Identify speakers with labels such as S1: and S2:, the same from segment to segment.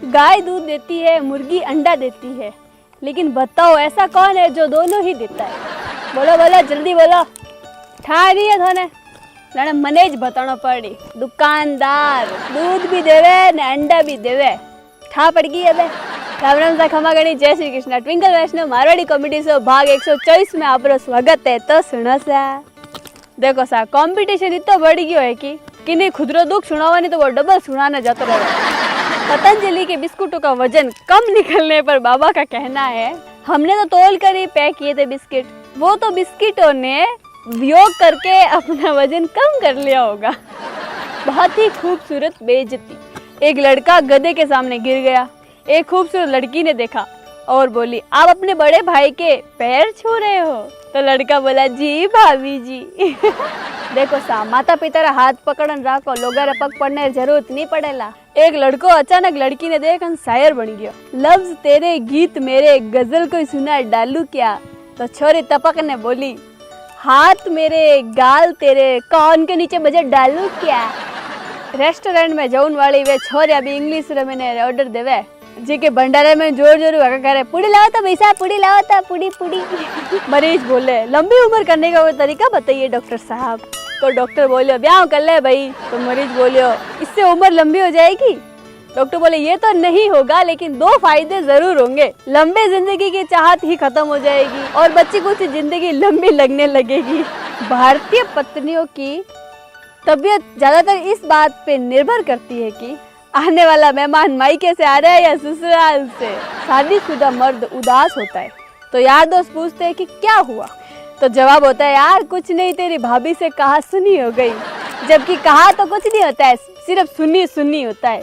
S1: गाय दूध देती है, मुर्गी अंडा देती है, लेकिन बताओ ऐसा कौन है जो दोनों ही देता है? बोलो बोलो जल्दी बोलो। ठा रही है थोने ना मने ज बताना पड़ी। दुकानदार दूध भी देवे ने अंडा भी देवे। ठा पड़ गई है। राम राम सा खमा गणी, जय श्री कृष्ण। ट्विंकल वैष्णव मारवाड़ी कॉमेडी शो भाग 124 में आपरो स्वागत है। तो सुनो सा, देखो सा कंपटीशन इतना बढ़ गयो है कि किन्हीं खुदरो दुख सुनावानी तो वो डबल सुनाने जाता रहे। पतंजलि के बिस्कुटों का वजन कम निकलने पर बाबा का कहना है, हमने तो तौल कर ही पैक किए थे बिस्किट, वो तो बिस्किटों ने योग करके अपना वजन कम कर लिया होगा। बहुत ही खूबसूरत बेइज्जती। एक लड़का गधे के सामने गिर गया। एक खूबसूरत लड़की ने देखा और बोली, आप अपने बड़े भाई के पैर छू रहे हो? तो लड़का बोला, जी भाभी जी। देखो सा, माता पिता रा हाथ पकड़न राखो, लोगा रे पग पड़ने जरूरत नहीं पड़ेला। एक लड़को अचानक लड़की ने देख शायर बन गयो। लफ्ज तेरे गीत मेरे, गजल कोई सुना डालू क्या? तो छोरी तपक ने बोली, हाथ मेरे गाल तेरे, कान के नीचे बजे डालू क्या? रेस्टोरेंट में जौन वाली वे छोरी अभी इंग्लिश रे मैंने ऑर्डर देवे, जी के भंडारे में जोर जोर करे, पुड़ी लाओ तो भैसा, पुड़ी लाओ तो पुड़ी पुड़ी। मरीज बोले, लंबी उम्र करने का वो तरीका बताइए डॉक्टर साहब। तो डॉक्टर बोलियो, ब्याह कर ले भाई। तो मरीज बोलियो, इससे उम्र लंबी हो जाएगी? डॉक्टर बोले, ये तो नहीं होगा, लेकिन 2 फायदे जरूर होंगे। लंबे जिंदगी की चाहत ही खत्म हो जाएगी और बच्ची कुछ जिंदगी लंबी लगने लगेगी। भारतीय पत्नियों की तबीयत ज्यादातर इस बात पे निर्भर करती है कि आने वाला मेहमान मायके से आ रहा है या ससुराल से। शादीशुदा मर्द उदास होता है तो यार दोस्त पूछते हैं कि क्या हुआ? तो जवाब होता है, यार कुछ नहीं, तेरी भाभी से कहा सुनी हो गई। जबकि कहा तो कुछ नहीं होता है, सिर्फ सुनी सुनी होता है।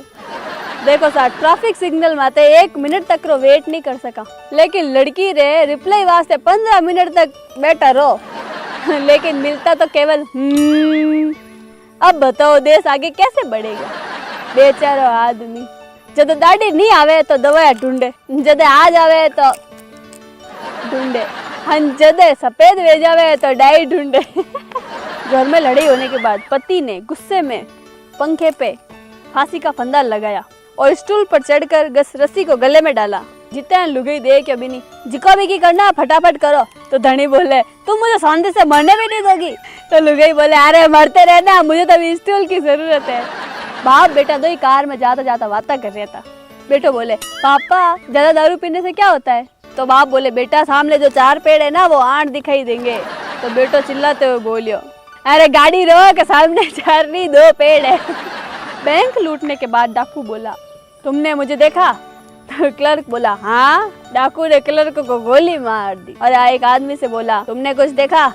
S1: देखो सा, ट्रैफिक सिग्नल में 1 मिनट तक रो वेट नहीं कर सका, लेकिन लड़की रे रिप्लाई वास्ते 15 मिनट तक बैठा रहो। लेकिन मिलता तो केवल अब बताओ देश आगे कैसे बढ़ेगा? बेचारो आदमी जब दाढ़ी नहीं आवे तो दवाया ढूंढे, जब आ जावे तो ढूंढे, जब सफेद वे जावे तो डाई ढूंढे। घर में लड़ाई होने के बाद पति ने गुस्से में पंखे पे फांसी का फंदा लगाया और स्टूल पर चढ़कर रस्सी को गले में डाला। जितना लुगाई दे के अभी नहीं, जिको भी की करना फटाफट करो। तो धनी बोले, तुम मुझे शांति से मरने भी नहीं दोगी? तो लुगाई बोले, अरे मरते रहना, मुझे तो अभी स्टूल की जरूरत है। बाप बेटा दो ही कार में जाता जाता बातें कर रहा था। बेटो बोले, पापा ज्यादा दारू पीने से क्या होता है? तो बाप बोले, बेटा सामने जो 4 पेड़ है ना वो 8 दिखाई देंगे। तो बेटो चिल्लाते हुए बोलियो, अरे गाड़ी रोक, सामने 4 नहीं 2 पेड़ है। बैंक लूटने के बाद डाकू बोला, तुमने मुझे देखा? तो क्लर्क बोला, हाँ। डाकू ने क्लर्क को गोली मार दी। और एक आदमी से बोला, तुमने कुछ देखा?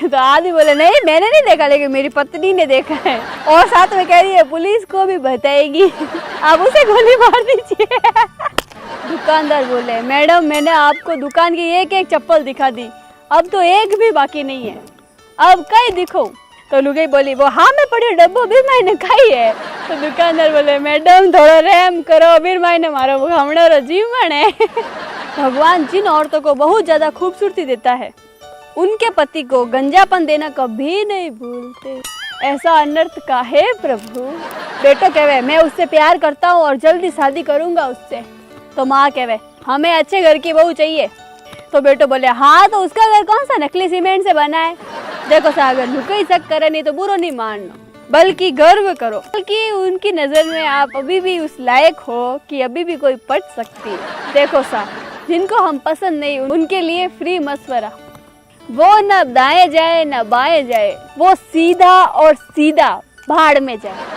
S1: तो आदमी बोले, नहीं मैंने नहीं देखा, लेकिन मेरी पत्नी ने देखा है, और साथ में कह रही है पुलिस को भी बताएगी, आप उसे गोली मार दीजिए। दुकानदार बोले, मैडम मैंने आपको दुकान की एक एक चप्पल दिखा दी, अब तो एक भी बाकी नहीं है, अब कई दिखो? तो लुगाई बोली, वो हाँ में पड़ी डब्बो भी मैंने खाई है। तो दुकानदार बोले, मैडम थोड़ा रहम करो, फिर मैंने मारो हमड़ो जीवन है। भगवान जिन औरतों को बहुत ज्यादा खूबसूरती देता है, उनके पति को गंजापन देना कभी नहीं भूलते। ऐसा अनर्थ का है प्रभु। बेटो कहवे, मैं उससे प्यार करता हूँ और जल्दी शादी करूंगा उससे। तो माँ कहवे, हमें अच्छे घर की बहू चाहिए। तो बेटो बोले, हाँ तो उसका घर कौन सा नकली सीमेंट से बना है? देखो सागर, लुकाई शक करे नहीं तो बुरो नहीं मानना, बल्कि गर्व करो, बल्कि उनकी नजर में आप अभी भी उस लायक हो कि अभी भी कोई पट सकती है। देखो सा, जिनको हम पसंद नहीं उनके लिए फ्री मशवरा, वो न दाएं जाए न बाएं जाए, वो सीधा और सीधा भाड़ में जाए।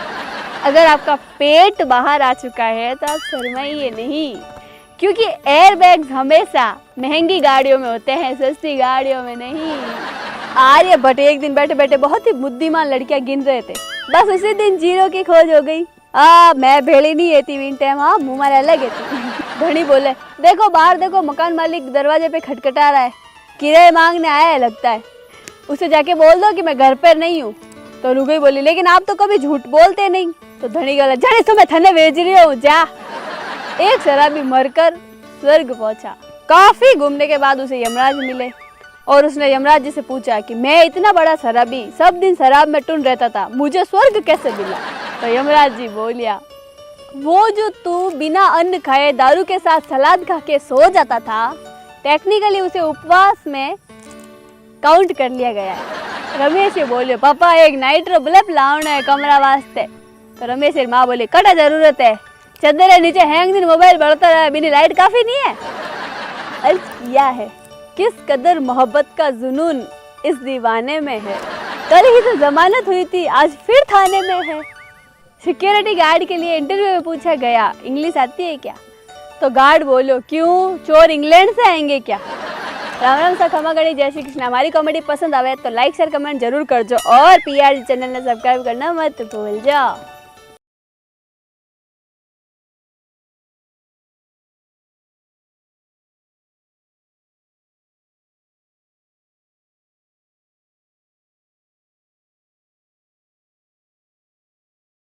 S1: अगर आपका पेट बाहर आ चुका है तो आप शर्माइए नहीं, क्योंकि एयरबैग्स हमेशा महंगी गाड़ियों में होते हैं, सस्ती गाड़ियों में नहीं। आर्यभट्ट एक दिन बैठे बैठे बहुत ही बुद्धिमान लड़कियां गिन रहे थे, बस उसी दिन 0 की खोज हो गई। मैं भेड़ी नहीं है तीन टाइम, मुँह मारे अलग है। धनी बोले, देखो बाहर देखो, मकान मालिक दरवाजे पे खटखटा रहा है, किराए मांगने आया है लगता है, उसे जाके बोल दो कि मैं घर पर नहीं हूँ। तो लुगाई बोली, लेकिन आप तो कभी झूठ बोलते नहीं। तो धनी बोला, जाने तो मैं थने भेज रही हूँ, जा। एक शराबी मरकर स्वर्ग पहुंचा। काफी घूमने के बाद उसे यमराज मिले और उसने यमराज जी से पूछा कि मैं इतना बड़ा शराबी सब दिन शराब में टुन रहता था, मुझे स्वर्ग कैसे मिला? तो यमराज जी बोलिया, वो जो तू बिना अन्न खाए दारू के साथ सलाद खा के सो जाता था, टेक्निकली उसे उपवास में काउंट कर लिया गया है। रमेश ये बोले पापा एक नाइट्रो बल्ब लाना है कमरा वास्ते। तो रमेश की माँ बोले कटा जरूरत है, चद्दर है नीचे हैंग दिन मोबाइल बढ़ता रहा, बिना लाइट काफी नहीं है। अर्ज किया है किस कदर मोहब्बत का जुनून इस दीवाने में है। कल ही तो जमानत हुई थी, आज फिर थाने में है। सिक्योरिटी गार्ड के लिए इंटरव्यू में पूछा गया इंग्लिश आती है क्या? तो गार्ड बोलो क्यों, चोर इंग्लैंड से आएंगे क्या? राम राम सा खमा गणी, जय श्री कृष्ण। हमारी कॉमेडी पसंद आवे तो लाइक शेयर कमेंट जरूर कर जो और पीआर चैनल ने सब्सक्राइब करना मत भूल जाओ।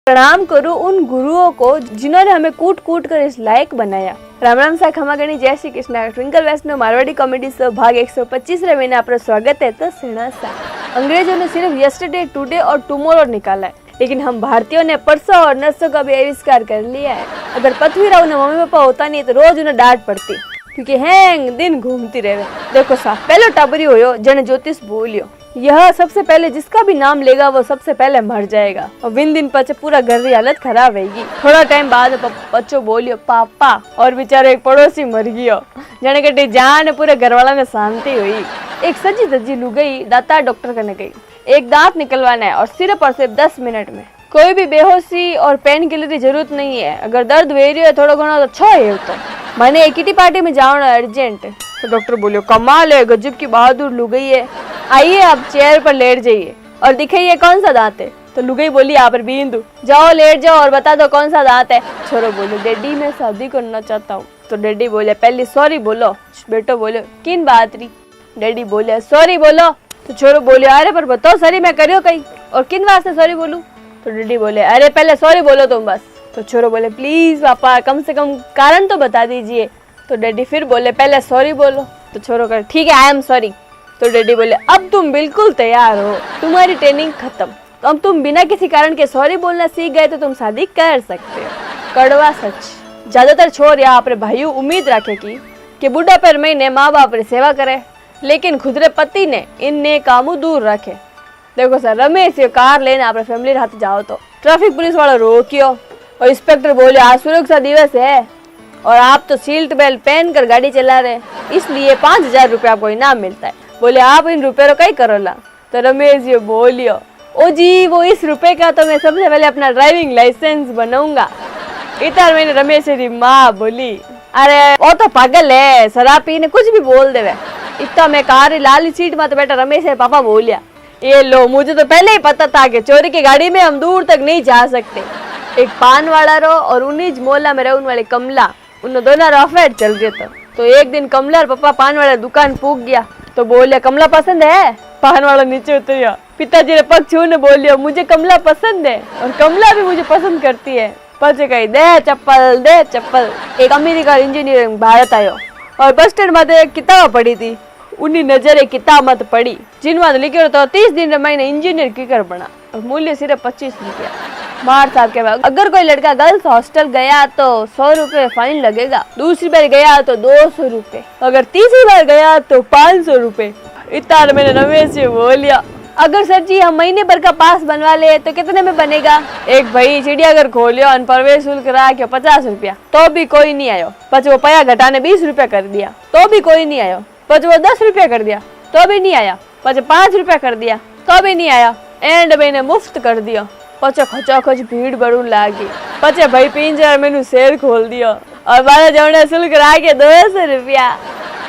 S1: प्रणाम करूं उन गुरुओं को जिन्होंने हमें कूट कूट कर इस लायक बनाया। राम राम सा खमा गणी, जय श्री कृष्ण। ट्विंकल वैष्णव मारवाड़ी कॉमेडी शो भाग 125 महीने आपका स्वागत है। तो सुना सा, अंग्रेजों ने सिर्फ यस्टरडे, टुडे और टुमारो निकाला है, लेकिन हम भारतीयों ने परसों और नरसों का भी आविष्कार कर लिया है। अगर पृथ्वीराव ने मम्मी पापा होता नहीं तो रोज उन्हें डांट पड़ती, क्योंकि हैंग दिन घूमती रहे। देखो सा, पहले टाबरी हो जन ज्योतिष बोलियो, यह सबसे पहले जिसका भी नाम लेगा वो सबसे पहले मर जाएगा और बिन दिन पचे पूरा घर की हालत खराब रहेगी। थोड़ा टाइम बाद बच्चों बोलियो पापा, और बेचारे एक पड़ोसी मर गयो, जाने कटी जान पूरे घर वाला ने शांति हुई। एक सजी धजी लुगाई दाता डॉक्टर करने गई, एक दांत निकलवाना है और सिर्फ और सिर्फ 10 मिनट में। कोई भी बेहोशी और पेन किलर की जरूरत नहीं है, अगर दर्द वेरियो है थोड़ा घना तो छो है। तो मैंने एक किटी पार्टी में जाना है अर्जेंट। तो डॉक्टर बोलियो कमाल है, गजब की बहादुर लुगाई है, आइए आप चेयर पर लेट जाइए और दिखाइए कौन सा दांत है। तो लुगाई बोली आप बिंदु, जाओ लेट जाओ और बता दो कौन सा दांत है। छोरो बोले डैडी मैं शादी करना चाहता हूँ। तो डैडी बोले पहले सॉरी बोलो। बेटो बोले किन बात री? डैडी बोले सॉरी बोलो। तो छोरो बोले अरे पर बताओ सॉरी मैं करियो कहीं और किन वास्ते सॉरी बोलूं? तो डैडी बोले अरे पहले सॉरी बोलो तुम बस। तो छोरो बोले प्लीज पापा कम से कम कारण तो बता दीजिए। तो डैडी फिर बोले पहले सॉरी बोलो। तो छोरो कर ठीक है आई एम सॉरी। तो डैडी बोले अब तुम बिल्कुल तैयार हो, तुम्हारी ट्रेनिंग खत्म, तो अब तुम बिना किसी कारण के सॉरी बोलना सीख गए तो तुम शादी कर सकते हो। कड़वा सच, ज्यादातर छोर या अपने भाइयों उम्मीद रखेगी कि बुढ़ा पर महीने माँ बाप री सेवा करे, लेकिन खुदरे पति ने इन कामों दूर रखे। देखो सर, रमेश ये कार लेने अपने फैमिली हाथ जाओ तो ट्रैफिक पुलिस वाला रोकियो और इंस्पेक्टर बोले आज सुरक्षा दिवस है और आप तो सीट बेल्ट पहन कर गाड़ी चला रहे, इसलिए 5000 रुपये आपको इनाम मिलता है। बोले आप इन रुपये को कई करोला? तो रमेश ये बोलियो ओ जी वो इस रुपए का तो मैं सबसे पहले अपना ड्राइविंग लाइसेंस बनाऊंगा। इतना मैंने रमेश की माँ बोली अरे वो तो पागल है, शराब पीने कुछ भी बोल देवे। इतना मैं कार लाली सीट में तो बेटा रमेश है पापा बोलिया ये लो, मुझे तो पहले ही पता था कि चोरी की गाड़ी में हम दूर तक नहीं जा सकते। एक पान वाला रो और उन्नीस मोहल्ला में रहने वाले कमला, उन दोनों अफेयर चल रहे थे। तो एक दिन कमला और पापा पान वाला दुकान पूग गया तो बोलिया कमला पसंद है? पान वाला नीचे उतरिया, पिताजी ने पग छूने बोलिया मुझे कमला पसंद है और कमला भी मुझे पसंद करती है। पचे कही दे चप्पल दे चप्पल। एक अमेरिका इंजीनियर भारत आयो और बस स्टैंड में एक किताब पड़ी थी, उन्हीं नजर एक किताब मत पड़ी जिनमें लिखे तो 30 दिन में मैंने इंजीनियर की बना और मूल्य सिर्फ 25 रुपया। मार साहब के बाद अगर कोई लड़का गर्ल्स हॉस्टल गया तो 100 रुपए फाइन लगेगा, दूसरी बार गया तो 200 रुपए, अगर तीसरी बार गया तो 500 रुपए। इतना मैंने रमेश से बोलिया अगर सर जी हम महीने भर का पास बनवा ले तो कितने में बनेगा? एक भाई चिड़ियाघर खोलियो और प्रवेश शुल्क रहा 50 रुपया, तो भी कोई नहीं आयो। पच वो पया घटाने 20 रुपया कर दिया तो भी कोई नहीं आयो। पच वो 10 रुपया कर दिया तो भी नहीं आया। पच 5 रुपया कर दिया तो भी नहीं आया। एंड मैंने मुफ्त कर दिया। पचे खचाखच भीड़ बढ़ू लागी। पचे भाई पिंजरा मैंने शेर खोल दिया और 12 जवने शुल्क रहा 200 रुपया।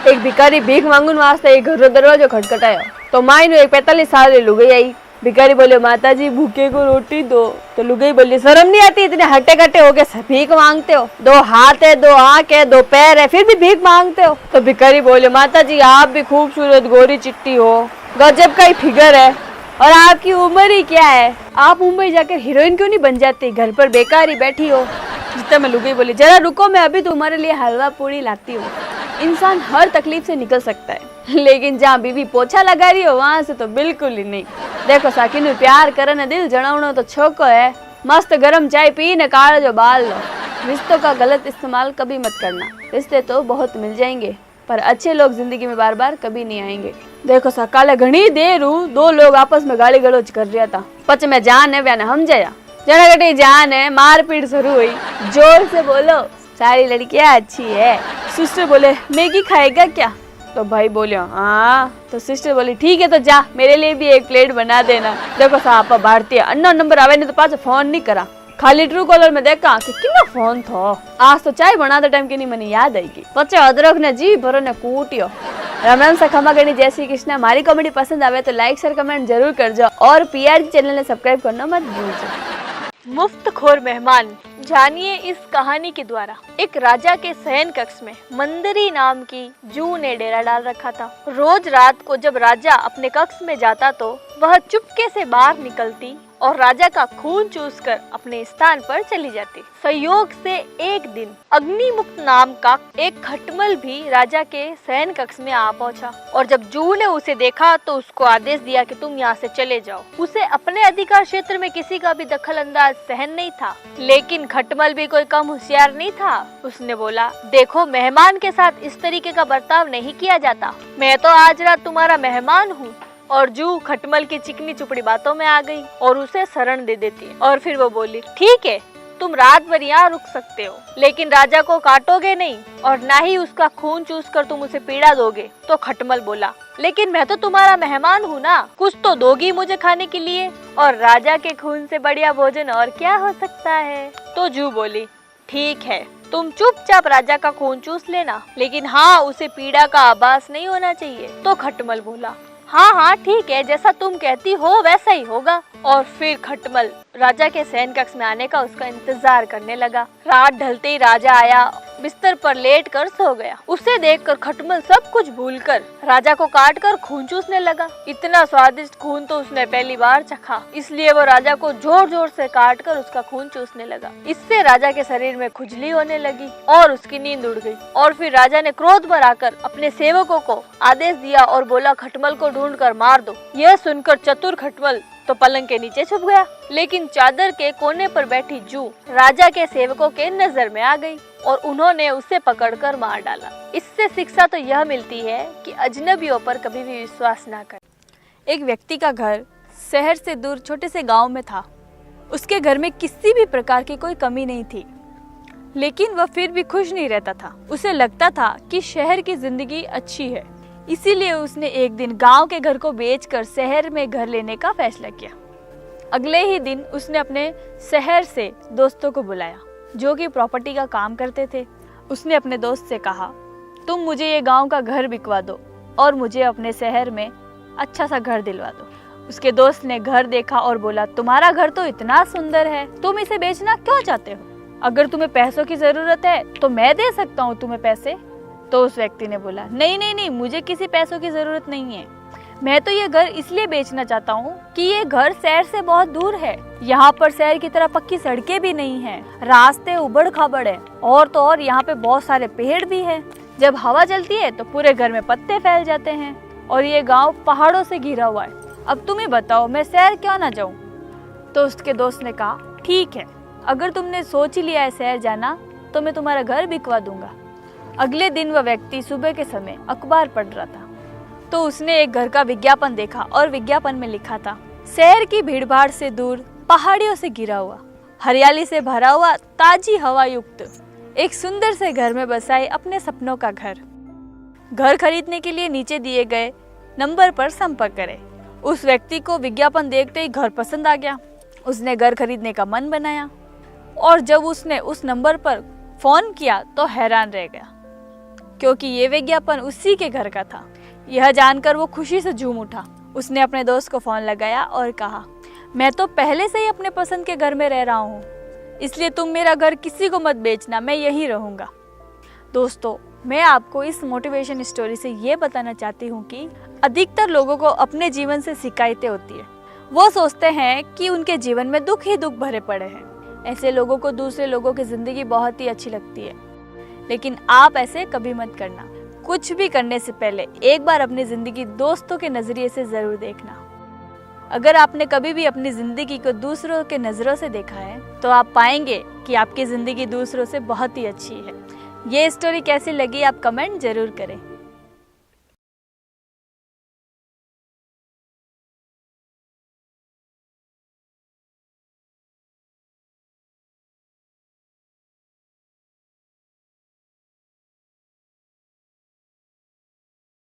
S1: एक भिखारी भीख मांगून वास्ते एक घर दरवाजो खटखटायो तो माई नो एक 45 साल की लुगाई आई। भिखारी बोले माता जी भूखे को रोटी दो। तो लुगाई बोली शर्म नहीं आती इतने हट्टे कट्टे हो गए भीख मांगते हो? 2 हाथ है 2 आंख है 2 पैर है फिर भी भीख मांगते हो? तो भिखारी बोले माता जी आप भी खूबसूरत गोरी चिट्टी हो, गजब का ही फिगर है और आपकी उम्र ही क्या है, आप मुंबई जाकर हीरोइन क्यों नहीं बन जाती, घर पर बेकार ही बैठी हो। जितना मैं लुगाई बोली जरा रुको मैं अभी तुम्हारे लिए हलवा पूरी लाती हूँ। इंसान हर तकलीफ से निकल सकता है लेकिन जहाँ बीवी पोछा लगा रही हो वहाँ से तो बिल्कुल ही नहीं। देखो साकिन प्यार करे ने दिल जणावनो तो छोको है, मस्त गरम चाय पी ने काढ़ो जो बाल लो। रिश्तों का गलत इस्तेमाल कभी मत करना। रिश्ते तो बहुत मिल जाएंगे, पर अच्छे लोग जिंदगी में बार बार कभी नहीं आएंगे। देखो सा काले घनी देर दो लोग आपस में गाली गलौज कर रहा था। पच में जान है व्याने हम जाया जना गटी जान है, मारपीट शुरू हुई। जोर से बोलो सारी लड़कियां अच्छी है। सिस्टर बोले मैगी खाएगा क्या? तो भाई बोले हाँ। तो सिस्टर बोली ठीक है तो जा मेरे लिए भी एक प्लेट बना देना। देखो साहब भारतीय अन्ना नंबर आवे नहीं तो पास फोन नहीं करा, खाली ट्रू कॉलर में देखा कि कितना फोन था। आज तो चाय बनाते टाइम की नहीं मनी याद आएगी। बच्चे अदरक ने जी भरो ने कूटियो। राम राम सा खमा गणी जय श्री कृष्ण। हमारी कॉमेडी पसंद आवे तो लाइक शेयर कमेंट जरूर कर जाओ और पीआर चैनल ने सब्सक्राइब करना मत भूलिए। मुफ्तखोर मेहमान, जानिए इस कहानी के द्वारा। एक राजा के शयन कक्ष में मंदरी नाम की जू ने डेरा डाल रखा था। रोज रात को जब राजा अपने कक्ष में जाता तो वह चुपके से बाहर निकलती और राजा का खून चूसकर अपने स्थान पर चली जाती। संयोग से एक दिन अग्निमुक्त नाम का एक खटमल भी राजा के शयन कक्ष में आ पहुंचा और जब जू ने उसे देखा तो उसको आदेश दिया कि तुम यहाँ से चले जाओ। उसे अपने अधिकार क्षेत्र में किसी का भी दखल अंदाज सहन नहीं था, लेकिन खटमल भी कोई कम होशियार नहीं था। उसने बोला देखो मेहमान के साथ इस तरीके का बर्ताव नहीं किया जाता। मैं तो आज रात तुम्हारा मेहमान हूँ। और जू खटमल की चिकनी चुपड़ी बातों में आ गई और उसे शरण दे देती है। और फिर वो बोली ठीक है तुम रात भर यहाँ रुक सकते हो, लेकिन राजा को काटोगे नहीं और ना ही उसका खून चूस कर तुम उसे पीड़ा दोगे। तो खटमल बोला लेकिन मैं तो तुम्हारा मेहमान हूँ ना, कुछ तो दोगी मुझे खाने के लिए, और राजा के खून से बढ़िया भोजन और क्या हो सकता है। तो जू बोली ठीक है तुम चुपचाप राजा का खून चूस लेना, लेकिन हाँ उसे पीड़ा का आभास नहीं होना चाहिए। तो खटमल बोला हाँ हाँ ठीक है जैसा तुम कहती हो वैसा ही होगा। और फिर खटमल राजा के शयन कक्ष में आने का उसका इंतजार करने लगा। रात ढलते ही राजा आया, बिस्तर पर लेट कर सो गया। उसे देखकर खटमल सब कुछ भूलकर राजा को काट कर खून चूसने लगा। इतना स्वादिष्ट खून तो उसने पहली बार चखा, इसलिए वो राजा को जोर जोर से काट कर उसका खून चूसने लगा। इससे राजा के शरीर में खुजली होने लगी और उसकी नींद उड़ गई। और फिर राजा ने क्रोध भर आकर अपने सेवकों को आदेश दिया और बोला खटमल को ढूंढ कर मार दो। यह सुनकर चतुर खटमल तो पलंग के नीचे छुप गया, लेकिन चादर के कोने पर बैठी जू राजा के सेवकों के नजर में आ गई और उन्होंने उसे पकड़कर मार डाला। इससे शिक्षा तो यह मिलती है कि अजनबियों पर कभी भी विश्वास ना करें। एक व्यक्ति का घर शहर से दूर छोटे से गांव में था। उसके घर में किसी भी प्रकार की कोई कमी नहीं थी, लेकिन वह फिर भी खुश नहीं रहता था। उसे लगता था कि शहर की जिंदगी अच्छी है, इसीलिए उसने एक दिन गांव के घर को बेचकर शहर में घर लेने का फैसला किया। अगले ही दिन उसने अपने शहर से दोस्तों को बुलाया जो कि प्रॉपर्टी का काम करते थे। उसने अपने दोस्त से कहा तुम मुझे ये गांव का घर बिकवा दो और मुझे अपने शहर में अच्छा सा घर दिलवा दो। उसके दोस्त ने घर देखा और बोला तुम्हारा घर तो इतना सुंदर है, तुम इसे बेचना क्यों चाहते हो? अगर तुम्हें पैसों की जरूरत है तो मैं दे सकता हूँ तुम्हें पैसे। तो उस व्यक्ति ने बोला नहीं नहीं नहीं, मुझे किसी पैसों की जरूरत नहीं है। मैं तो ये घर इसलिए बेचना चाहता हूँ कि ये घर शहर से बहुत दूर है। यहाँ पर शहर की तरह पक्की सड़कें भी नहीं है, रास्ते उबड़ खाबड़ है और तो और यहाँ पे बहुत सारे पेड़ भी हैं। जब हवा चलती है तो पूरे घर में पत्ते फैल जाते हैं और ये गाँव पहाड़ों से घिरा हुआ है। अब तुम ही बताओ मैं शहर क्यों ना जाऊँ? तो उसके दोस्त ने कहा ठीक है, अगर तुमने सोच ही लिया है शहर जाना तो मैं तुम्हारा घर बिकवा दूंगा। अगले दिन वह व्यक्ति सुबह के समय अखबार पढ़ रहा था तो उसने एक घर का विज्ञापन देखा और विज्ञापन में लिखा था शहर की भीड़भाड़ से दूर, पहाड़ियों से घिरा हुआ, हरियाली से भरा हुआ, ताजी हवा युक्त एक सुंदर से घर में बसाए अपने सपनों का घर। घर खरीदने के लिए नीचे दिए गए नंबर पर संपर्क करें। उस व्यक्ति को विज्ञापन देखते ही घर पसंद आ गया। उसने घर खरीदने का मन बनाया और जब उसने उस नंबर पर फोन किया तो हैरान रह गया क्योंकि ये विज्ञापन उसी के घर का था। यह जानकर वो खुशी से झूम उठा। उसने अपने दोस्त को फोन लगाया और कहा मैं तो पहले से ही अपने पसंद के घर में रह रहा हूँ, इसलिए तुम मेरा घर किसी को मत बेचना, मैं यहीं रहूँगा। दोस्तों मैं आपको इस मोटिवेशन स्टोरी से ये बताना चाहती हूँ कि अधिकतर लोगों को अपने जीवन से शिकायतें होती है। वो सोचते हैं कि उनके जीवन में दुख ही दुख भरे पड़े हैं। ऐसे लोगों को दूसरे लोगों की जिंदगी बहुत ही अच्छी लगती है, लेकिन आप ऐसे कभी मत करना। कुछ भी करने से पहले एक बार अपनी जिंदगी दोस्तों के नजरिए से जरूर देखना।
S2: अगर आपने कभी भी अपनी ज़िंदगी को दूसरों के नज़रों से देखा है तो आप पाएंगे कि आपकी ज़िंदगी दूसरों से बहुत ही अच्छी है। ये स्टोरी कैसी लगी आप कमेंट ज़रूर करें।